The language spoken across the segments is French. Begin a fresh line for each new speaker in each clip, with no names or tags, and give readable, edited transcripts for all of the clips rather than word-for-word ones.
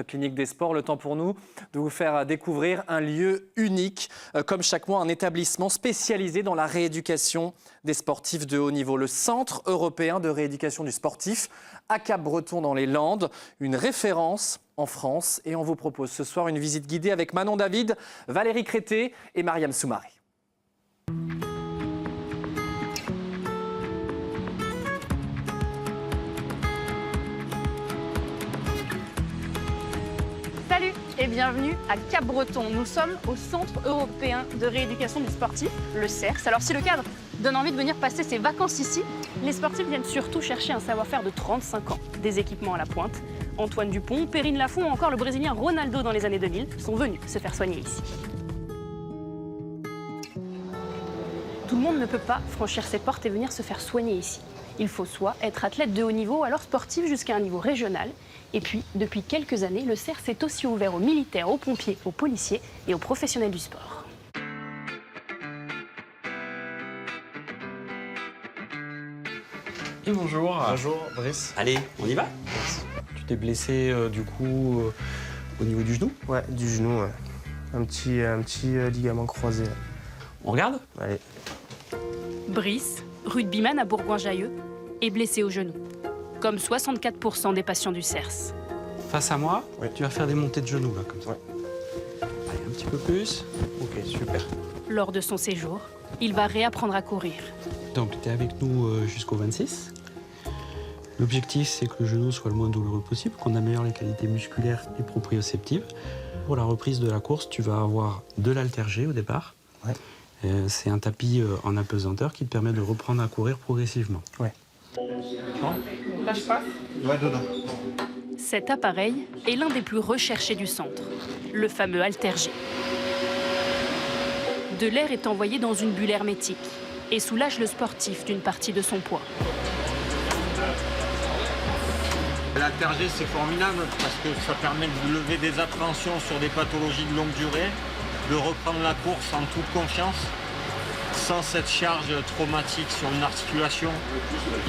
Clinique des sports, le temps pour nous de vous faire découvrir un lieu unique, comme chaque mois un établissement spécialisé dans la rééducation des sportifs de haut niveau. Le Centre européen de rééducation du sportif à Cap-Breton dans les Landes, une référence en France. Et on vous propose ce soir une visite guidée avec Manon David, Valérie Crété et Mariam Soumaré.
Salut et bienvenue à Cap-Breton. Nous sommes au Centre européen de rééducation du sportif, le CERS. Alors si le cadre donne envie de venir passer ses vacances ici, les sportifs viennent surtout chercher un savoir-faire de 35 ans. Des équipements à la pointe. Antoine Dupont, Perrine Lafont ou encore le Brésilien Ronaldo dans les années 2000 sont venus se faire soigner ici. Tout le monde ne peut pas franchir ses portes et venir se faire soigner ici. Il faut soit être athlète de haut niveau, alors sportif jusqu'à un niveau régional. Et puis, depuis quelques années, le CERS est aussi ouvert aux militaires, aux pompiers, aux policiers et aux professionnels du sport.
Et bonjour. Bonjour, Brice.
Allez, on y va.
Tu t'es blessé au niveau du genou?
Ouais, du genou, ouais. Un petit ligament croisé.
On regarde?
Allez.
Brice, rugbyman à Bourgoin-Jallieu, est blessé au genou, comme 64% des patients du CERS.
Face à moi,
oui.
Tu vas faire des montées de genoux, là, comme ça.
Ouais.
Allez, un petit peu plus.
Ok, super.
Lors de son séjour, il va réapprendre à courir.
Donc, tu es avec nous jusqu'au 26. L'objectif, c'est que le genou soit le moins douloureux possible, qu'on améliore les qualités musculaires et proprioceptives. Pour la reprise de la course, tu vas avoir de l'haltère-G au départ.
Ouais.
C'est un tapis en apesanteur qui te permet de reprendre à courir progressivement.
Ouais.
Lâche pas.
Ouais, dedans.
Cet appareil est l'un des plus recherchés du centre, le fameux haltère-G. De l'air est envoyé dans une bulle hermétique et soulage le sportif d'une partie de son poids.
L'haltère-G, c'est formidable parce que ça permet de lever des appréhensions sur des pathologies de longue durée, de reprendre la course en toute confiance, sans cette charge traumatique sur une articulation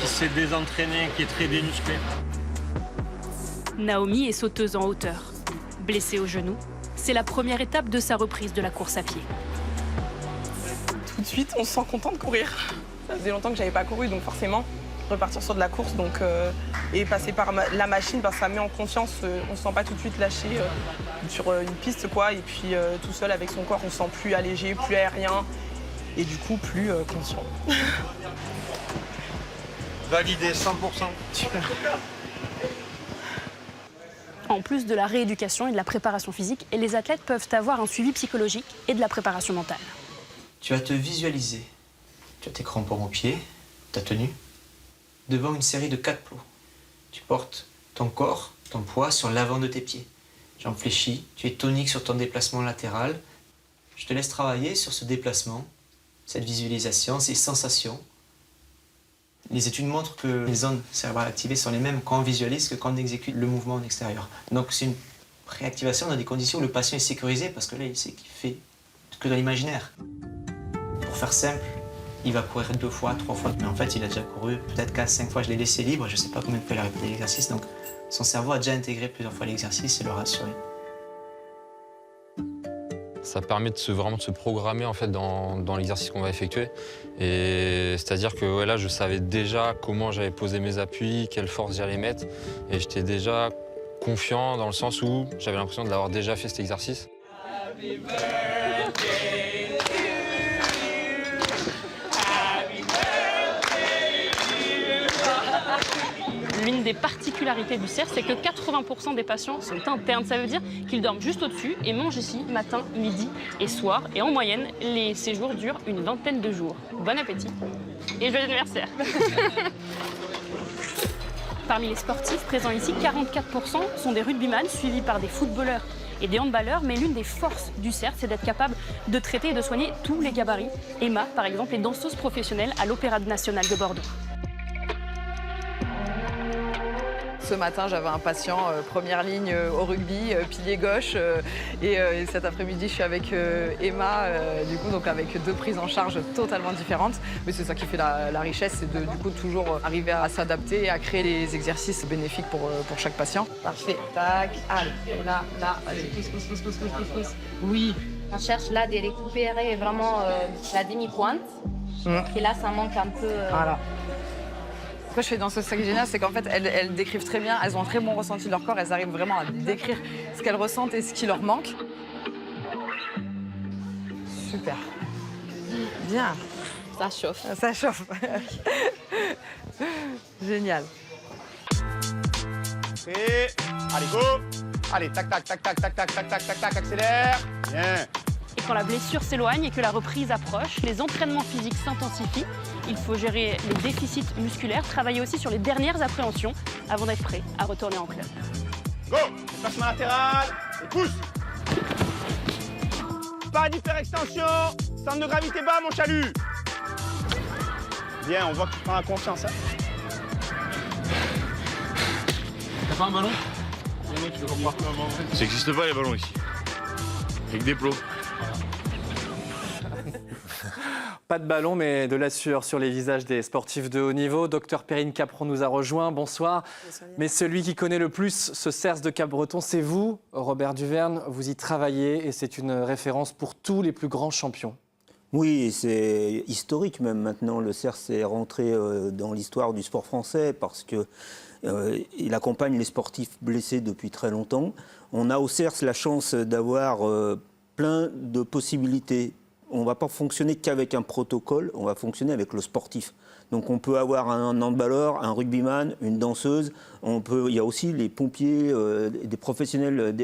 qui s'est désentraînée, qui est très démusclée.
Naomi est sauteuse en hauteur. Blessée au genou, c'est la première étape de sa reprise de la course à pied.
Tout de suite, on se sent content de courir. Ça faisait longtemps que j'avais pas couru, donc forcément, repartir sur de la course et passer par la machine, ça met en confiance. On se sent pas tout de suite lâché sur une piste, quoi. Et puis tout seul avec son corps, on se sent plus allégé, plus aérien et du coup plus conscient.
Validé 100%.
Super.
En plus de la rééducation et de la préparation physique, les athlètes peuvent avoir un suivi psychologique et de la préparation mentale.
Tu vas te visualiser. Tu as tes crampons aux pieds, ta tenue, devant une série de 4 plots. Tu portes ton corps, ton poids sur l'avant de tes pieds. Jambes fléchies, tu es tonique sur ton déplacement latéral. Je te laisse travailler sur ce déplacement, cette visualisation, ces sensations. Les études montrent que les zones cérébrales activées sont les mêmes quand on visualise que quand on exécute le mouvement en extérieur. Donc c'est une réactivation dans des conditions où le patient est sécurisé parce que là, il sait qu'il fait que dans l'imaginaire. Pour faire simple, il va courir 2 fois, 3 fois, mais en fait, il a déjà couru peut-être 4, 5 fois. Je l'ai laissé libre, je ne sais pas combien de fois il a répété l'exercice, donc son cerveau a déjà intégré plusieurs fois l'exercice et le rassuré.
Ça permet vraiment de se programmer en fait, dans l'exercice qu'on va effectuer. Et c'est-à-dire que là, je savais déjà comment j'allais poser mes appuis, quelle force j'allais mettre. Et j'étais déjà confiant dans le sens où j'avais l'impression d'avoir déjà fait cet exercice. Happy birthday to you. Happy birthday
to you. L'une des particularités du CERS, c'est que 80% des patients sont internes. Ça veut dire qu'ils dorment juste au-dessus et mangent ici matin, midi et soir. Et en moyenne, les séjours durent une vingtaine de jours. Bon appétit et joyeux anniversaire. Parmi les sportifs présents ici, 44% sont des rugbyman suivis par des footballeurs et des handballeurs. Mais l'une des forces du CERS, c'est d'être capable de traiter et de soigner tous les gabarits. Emma, par exemple, est danseuse professionnelle à l'Opéra national de Bordeaux.
Ce matin, j'avais un patient première ligne au rugby, pilier gauche. Et cet après-midi, je suis avec Emma, du coup, donc avec 2 prises en charge totalement différentes. Mais c'est ça qui fait la richesse, c'est de du coup toujours arriver à s'adapter et à créer des exercices bénéfiques pour chaque patient. Parfait. Tac. Allez. Là. Allez. Pousse. Oui.
On cherche là de récupérer vraiment la demi-pointe. Et là, ça manque un peu.
Voilà. Pourquoi je fais danseuse, c'est ça qui est génial, c'est qu'en fait, elles décrivent très bien, elles ont un très bon ressenti de leur corps, elles arrivent vraiment à décrire ce qu'elles ressentent et ce qui leur manque. Super. Bien.
Ça chauffe.
Ça chauffe. Génial.
Et allez, go. Allez, tac, accélère. Bien.
Et quand la blessure s'éloigne et que la reprise approche, les entraînements physiques s'intensifient. Il faut gérer les déficits musculaires, travailler aussi sur les dernières appréhensions avant d'être prêt à retourner en club.
Go. Déplacement latéral. Et pousse. Pas d'hyperextension. Centre de gravité bas, mon chalut. Bien, on voit que tu prends la confiance. Hein.
T'as pas un ballon?
Ça n'existe pas les ballons ici. Avec des plots.
Pas de ballon, mais de la sueur sur les visages des sportifs de haut niveau. Docteur Perrine Capron nous a rejoint. Bonsoir. Mais celui qui connaît le plus ce CERS de Capbreton, c'est vous, Robert Duverne. Vous y travaillez et c'est une référence pour tous les plus grands champions.
Oui, c'est historique même maintenant. Le CERS est rentré dans l'histoire du sport français parce qu'il accompagne les sportifs blessés depuis très longtemps. On a au CERS la chance d'avoir plein de possibilités. On ne va pas fonctionner qu'avec un protocole, on va fonctionner avec le sportif. Donc on peut avoir un handballeur, un rugbyman, une danseuse. Il y a aussi les pompiers, des professionnels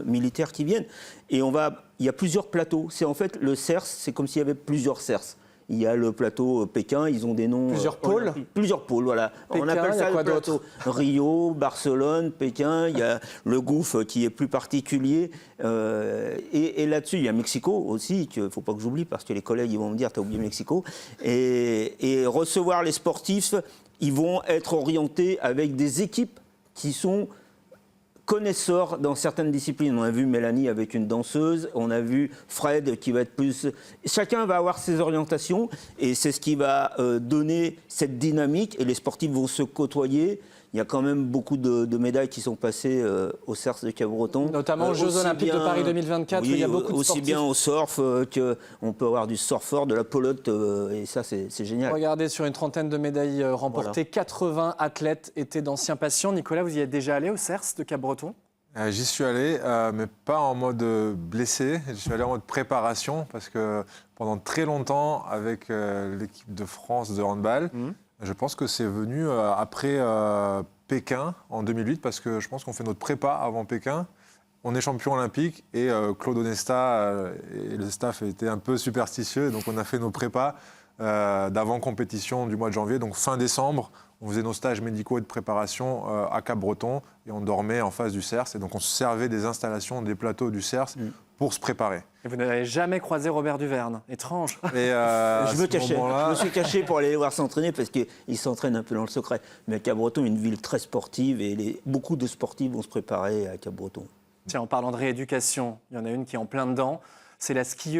militaires qui viennent. Et il y a plusieurs plateaux. C'est en fait le CERS, c'est comme s'il y avait plusieurs CERS. Il y a le plateau Pékin, ils ont des noms...
Plusieurs pôles.
Plusieurs pôles, voilà.
Pékin,
on appelle ça
le
plateau Rio, Barcelone, Pékin. Il y a le gouffre qui est plus particulier. Et là-dessus, il y a Mexico aussi, qu'il ne faut pas que j'oublie, parce que les collègues ils vont me dire « t'as oublié Mexico ». Et recevoir les sportifs, ils vont être orientés avec des équipes qui sont connaisseurs dans certaines disciplines. On a vu Mélanie avec une danseuse, on a vu Fred qui va être plus... Chacun va avoir ses orientations et c'est ce qui va donner cette dynamique et les sportifs vont se côtoyer. Il y a quand même beaucoup de médailles qui sont passées au CERS de Capbreton.
Notamment aux Jeux Olympiques de Paris 2024,
oui,
où il y a beaucoup de
aussi
sportifs.
bien au surf qu'on peut avoir du surfeur, de la pelote, et ça c'est génial.
Regardez, sur une trentaine de médailles remportées, voilà. 80 athlètes étaient d'anciens patients. Nicolas, vous y êtes déjà allé au CERS de Capbreton ?
J'y suis allé, mais pas en mode blessé. Je suis allé en mode préparation, parce que pendant très longtemps, avec l'équipe de France de handball, je pense que c'est venu après Pékin en 2008, parce que je pense qu'on fait notre prépa avant Pékin. On est champion olympique et Claude Onesta et le staff étaient un peu superstitieux, donc on a fait nos prépas d'avant-compétition du mois de janvier, donc fin décembre. On faisait nos stages médicaux et de préparation à Capbreton et on dormait en face du CERS. Et donc on se servait des installations, des plateaux du CERS pour se préparer.
Et vous n'avez jamais croisé Robert Duverne. Étrange.
Et je me cachais. Je me suis caché pour aller les voir s'entraîner parce qu'ils s'entraînent un peu dans le secret. Mais Capbreton est une ville très sportive et beaucoup de sportifs vont se préparer à Capbreton.
Tiens, en parlant de rééducation, il y en a une qui est en plein dedans. C'est la skieuse